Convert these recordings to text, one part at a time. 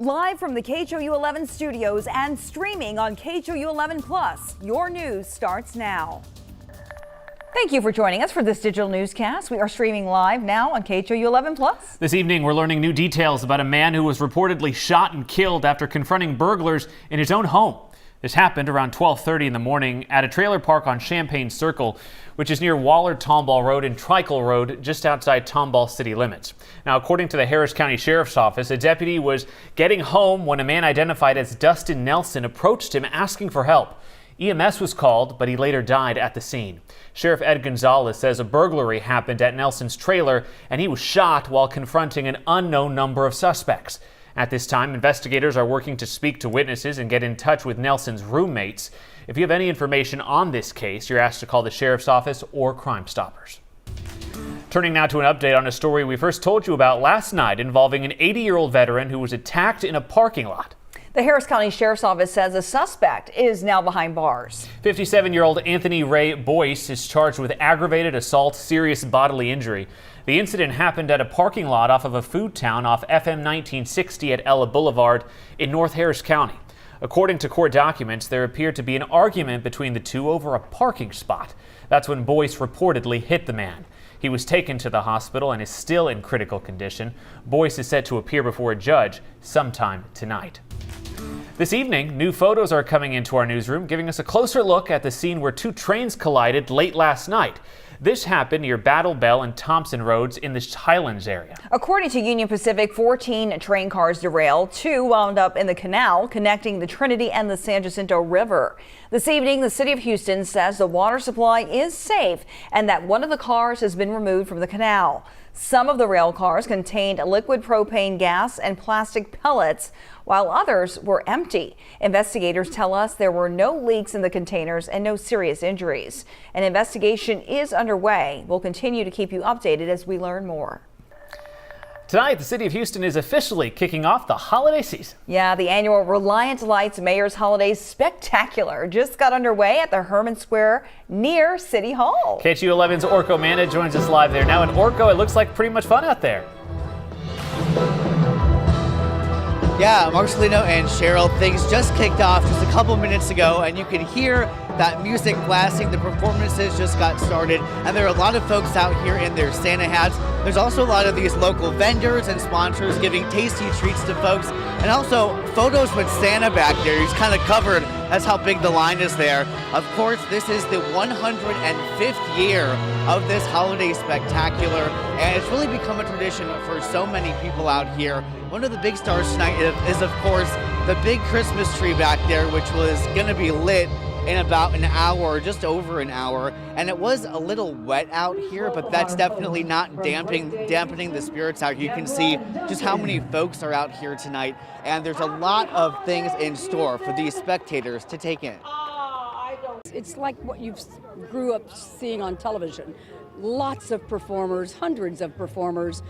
Live from the KHOU 11 studios and streaming on KHOU 11 Plus, your news starts now. Thank you for joining us for this digital newscast. We are streaming live now on KHOU 11 Plus. This evening, we're learning new details about a man who was reportedly shot and killed after confronting burglars in his own home. This happened around 12:30 in the morning at a trailer park on Champaign Circle, which is near Waller-Tomball Road and Trickle Road, just outside Tomball city limits. Now, according to the Harris County Sheriff's Office, a deputy was getting home when a man identified as Dustin Nelson approached him asking for help. EMS was called, but he later died at the scene. Sheriff Ed Gonzalez says a burglary happened at Nelson's trailer, and he was shot while confronting an unknown number of suspects. At this time, investigators are working to speak to witnesses and get in touch with Nelson's roommates. If you have any information on this case, you're asked to call the Sheriff's Office or Crime Stoppers. Turning now to an update on a story we first told you about last night involving an 80-year-old veteran who was attacked in a parking lot. The Harris County Sheriff's Office says a suspect is now behind bars. 57-year-old Anthony Ray Boyce is charged with aggravated assault, serious bodily injury. The incident happened at a parking lot off of a food town off FM 1960 at Ella Boulevard in North Harris County. According to court documents, there appeared to be an argument between the two over a parking spot. That's when Boyce reportedly hit the man. He was taken to the hospital and is still in critical condition. Boyce is set to appear before a judge sometime tonight. This evening, new photos are coming into our newsroom, giving us a closer look at the scene where two trains collided late last night. This happened near Battle Bell and Thompson Roads in the Highlands area. According to Union Pacific, 14 train cars derailed. 2 wound up in the canal connecting the Trinity and the San Jacinto River. This evening, the city of Houston says the water supply is safe and that one of the cars has been removed from the canal. Some of the rail cars contained liquid propane gas and plastic pellets, while others were empty. Investigators tell us there were no leaks in the containers and no serious injuries. An investigation is underway. We'll continue to keep you updated as we learn more. Tonight, the city of Houston is officially kicking off the holiday season. Yeah, the annual Reliant Lights Mayor's Holiday Spectacular just got underway at the Herman Square near City Hall. KHOU 11's Orko Manda joins us live there now. And Orko, it looks like pretty much fun out there. Yeah, Marcelino and Cheryl, things just kicked off just a couple minutes ago, and you can hear that music blasting. The performances just got started, and there are a lot of folks out here in their Santa hats. There's also a lot of these local vendors and sponsors giving tasty treats to folks, and also photos with Santa back there. He's kind of covered. That's how big the line is there. Of course, this is the 105th year of this holiday spectacular, and it's really become a tradition for so many people out here. One of the big stars tonight is, of course, the big Christmas tree back there, which was going to be lit in about an hour, just over an hour. And it was a little wet out here, but that's definitely not dampening the spirits out here. You can see just how many folks are out here tonight, and there's a lot of things in store for these spectators to take in. It's like what you grew up seeing on television. Lots of performers, hundreds of performers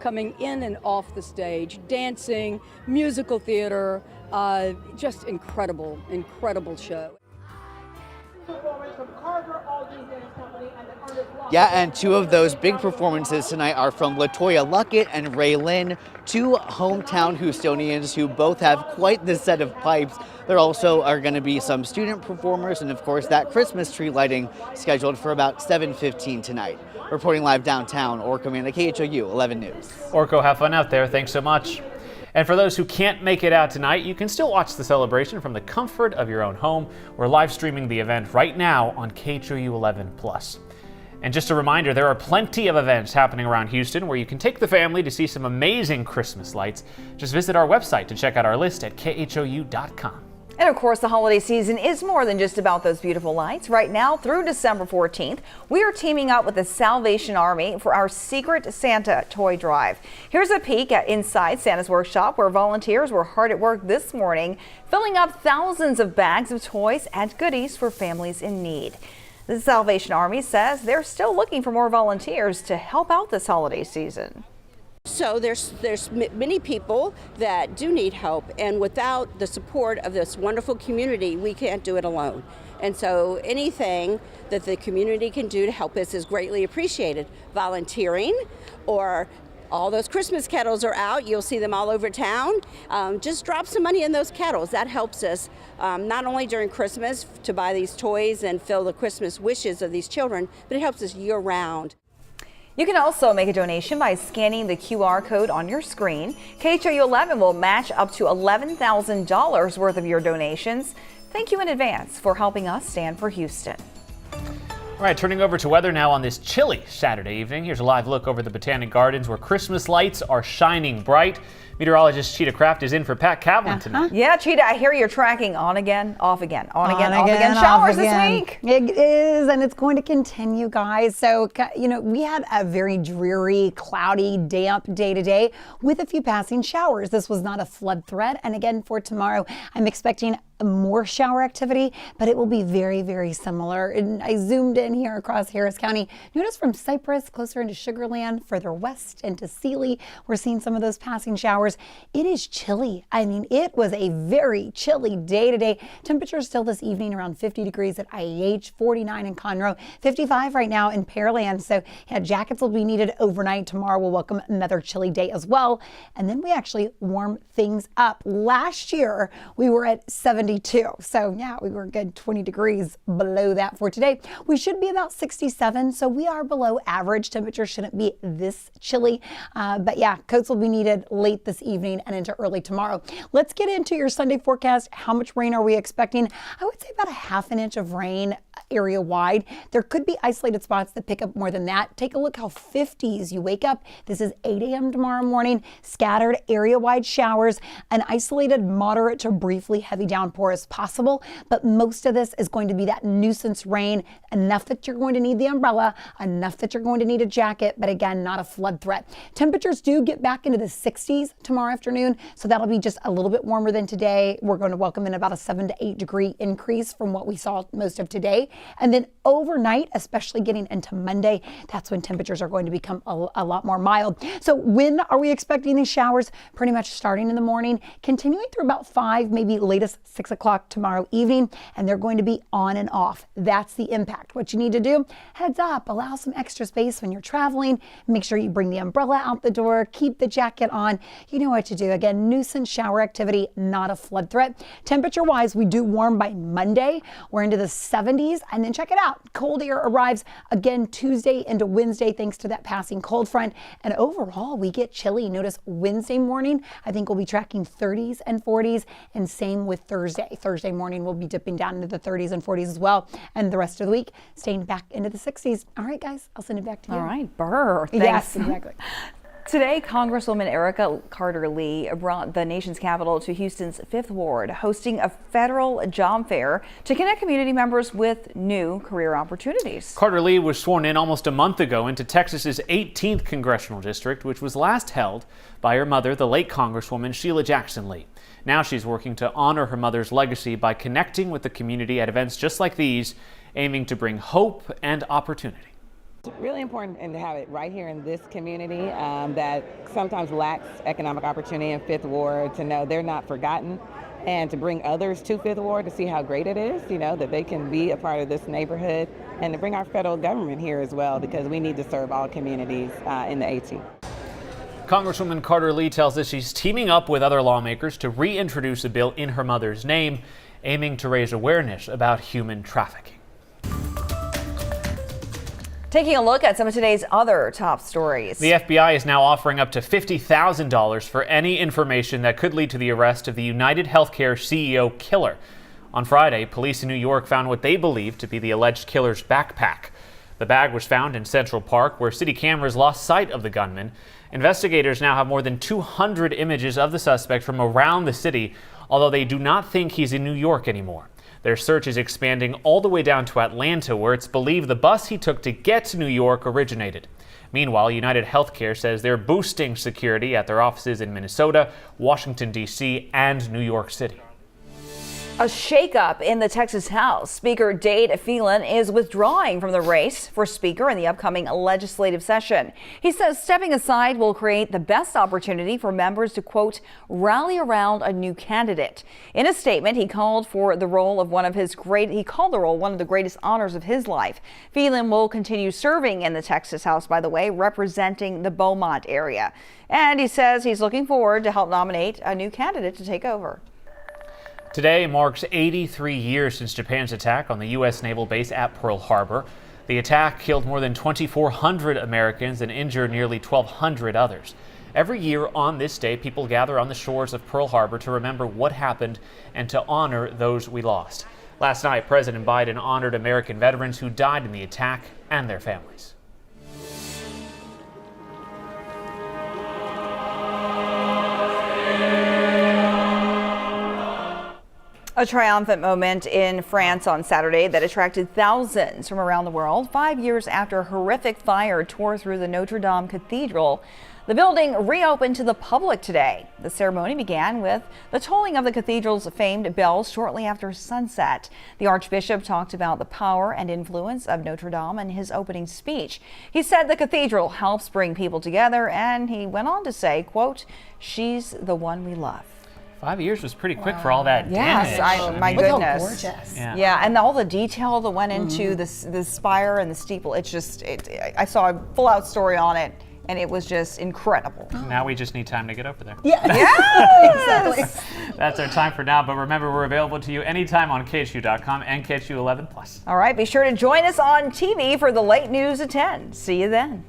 coming in and off the stage, dancing, musical theater, just incredible, incredible show. Yeah, and 2 of those big performances tonight are from LaToya Luckett and Ray Lynn, 2 hometown Houstonians who both have quite the set of pipes. There also are going to be some student performers, and of course that Christmas tree lighting scheduled for about 7:15 tonight. Reporting live downtown, Orko Manda, KHOU 11 News. Orko, have fun out there. Thanks so much. And for those who can't make it out tonight, you can still watch the celebration from the comfort of your own home. We're live streaming the event right now on KHOU 11 Plus. And just a reminder, there are plenty of events happening around Houston where you can take the family to see some amazing Christmas lights. Just visit our website to check out our list at khou.com. And of course, the holiday season is more than just about those beautiful lights. Right now through December 14th, we are teaming up with the Salvation Army for our Secret Santa toy drive. Here's a peek at inside Santa's workshop, where volunteers were hard at work this morning, filling up thousands of bags of toys and goodies for families in need. The Salvation Army says they're still looking for more volunteers to help out this holiday season. So there's many people that do need help, and without the support of this wonderful community, we can't do it alone. And so anything that the community can do to help us is greatly appreciated. Volunteering or all those Christmas kettles are out. You'll see them all over town. Just drop some money in those kettles. That helps us not only during Christmas to buy these toys and fill the Christmas wishes of these children, but it helps us year round. You can also make a donation by scanning the QR code on your screen. KHOU 11 will match up to $11,000 worth of your donations. Thank you in advance for helping us stand for Houston. All right, turning over to weather now on this chilly Saturday evening. Here's a live look over the Botanic Gardens where Christmas lights are shining bright. Meteorologist Cheetah Craft is in for Pat Kaplan tonight. Yeah, Cheetah, I hear you're tracking on again, off again, on again, off again. Showers this week. It is, and it's going to continue, guys. So, we had a very dreary, cloudy, damp day today with a few passing showers. This was not a flood threat. And again, for tomorrow, I'm expecting more shower activity, but it will be very, very similar. And I zoomed in here across Harris County. Notice from Cypress closer into Sugar Land, further west into Sealy, we're seeing some of those passing showers. It is chilly. I mean, it was a very chilly day today. Temperatures still this evening around 50 degrees at IEH, 49 in Conroe, 55 right now in Pearland. So yeah, jackets will be needed overnight. Tomorrow will welcome another chilly day as well. And then we actually warm things up. Last year, we were at 72. So yeah, we were a good 20 degrees below that for today. We should be about 67. So we are below average. Temperature shouldn't be this chilly. But yeah, coats will be needed late this evening and into early tomorrow. Let's get into your Sunday forecast. How much rain are we expecting? I would say about a half an inch of rain area wide. There could be isolated spots that pick up more than that. Take a look how 50s you wake up. This is 8 a.m. tomorrow morning. Scattered area wide showers, an isolated moderate to briefly heavy downpour is possible, but most of this is going to be that nuisance rain, enough that you're going to need the umbrella, enough that you're going to need a jacket, but again, not a flood threat. Temperatures do get back into the 60s tomorrow afternoon, so that'll be just a little bit warmer than today. We're going to welcome in about a 7 to 8 degree increase from what we saw most of today. And then overnight, especially getting into Monday, that's when temperatures are going to become a lot more mild. So when are we expecting these showers? Pretty much starting in the morning, continuing through about 5, maybe latest 6 o'clock tomorrow evening, and they're going to be on and off. That's the impact. What you need to do, heads up, allow some extra space when you're traveling. Make sure you bring the umbrella out the door, keep the jacket on. You know what to do. Again, nuisance shower activity, not a flood threat. Temperature-wise, we do warm by Monday. We're into the 70s, and then check it out. Cold air arrives again Tuesday into Wednesday thanks to that passing cold front. And overall, we get chilly. Notice Wednesday morning, I think we'll be tracking 30s and 40s, and same with Thursday. Thursday morning, we'll be dipping down into the 30s and 40s as well. And the rest of the week, staying back into the 60s. All right, guys, I'll send it back to you. All right, Burr. Thanks. Yes, exactly. Today, Congresswoman Erica Carter-Lee brought the nation's capital to Houston's 5th Ward, hosting a federal job fair to connect community members with new career opportunities. Carter-Lee was sworn in almost a month ago into Texas's 18th congressional district, which was last held by her mother, the late Congresswoman Sheila Jackson Lee. Now she's working to honor her mother's legacy by connecting with the community at events just like these, aiming to bring hope and opportunity. It's really important to have it right here in this community that sometimes lacks economic opportunity in 5th Ward, to know they're not forgotten, and to bring others to 5th Ward to see how great it is, that they can be a part of this neighborhood, and to bring our federal government here as well, because we need to serve all communities in the AT. Congresswoman Carter-Lee tells us she's teaming up with other lawmakers to reintroduce a bill in her mother's name, aiming to raise awareness about human trafficking. Taking a look at some of today's other top stories. The FBI is now offering up to $50,000 for any information that could lead to the arrest of the United Healthcare CEO killer. On Friday, police in New York found what they believe to be the alleged killer's backpack. The bag was found in Central Park, where city cameras lost sight of the gunman. Investigators now have more than 200 images of the suspect from around the city, although they do not think he's in New York anymore. Their search is expanding all the way down to Atlanta, where it's believed the bus he took to get to New York originated. Meanwhile, United Healthcare says they're boosting security at their offices in Minnesota, Washington, D.C., and New York City. A shakeup in the Texas House. Speaker Dade Phelan is withdrawing from the race for Speaker in the upcoming legislative session. He says stepping aside will create the best opportunity for members to, quote, rally around a new candidate. In a statement, he called the role one of the greatest honors of his life. Phelan will continue serving in the Texas House, by the way, representing the Beaumont area. And he says he's looking forward to help nominate a new candidate to take over. Today marks 83 years since Japan's attack on the U.S. naval base at Pearl Harbor. The attack killed more than 2,400 Americans and injured nearly 1,200 others. Every year on this day, people gather on the shores of Pearl Harbor to remember what happened and to honor those we lost. Last night, President Biden honored American veterans who died in the attack and their families. A triumphant moment in France on Saturday that attracted thousands from around the world. 5 years after a horrific fire tore through the Notre Dame cathedral, the building reopened to the public today. The ceremony began with the tolling of the cathedral's famed bells shortly after sunset. The Archbishop talked about the power and influence of Notre Dame in his opening speech. He said the cathedral helps bring people together, and he went on to say, quote, "She's the one we love." 5 years was pretty quick for all that yes, damage. My Look goodness. how gorgeous. Yeah, and all the detail that went into the spire and the steeple. It's just, I saw a full-out story on it, and it was just incredible. Now we just need time to get over there. Yeah. Yes! That's our time for now, but remember, we're available to you anytime on KHOU.com and KHOU 11+. All right, be sure to join us on TV for the late news at 10. See you then.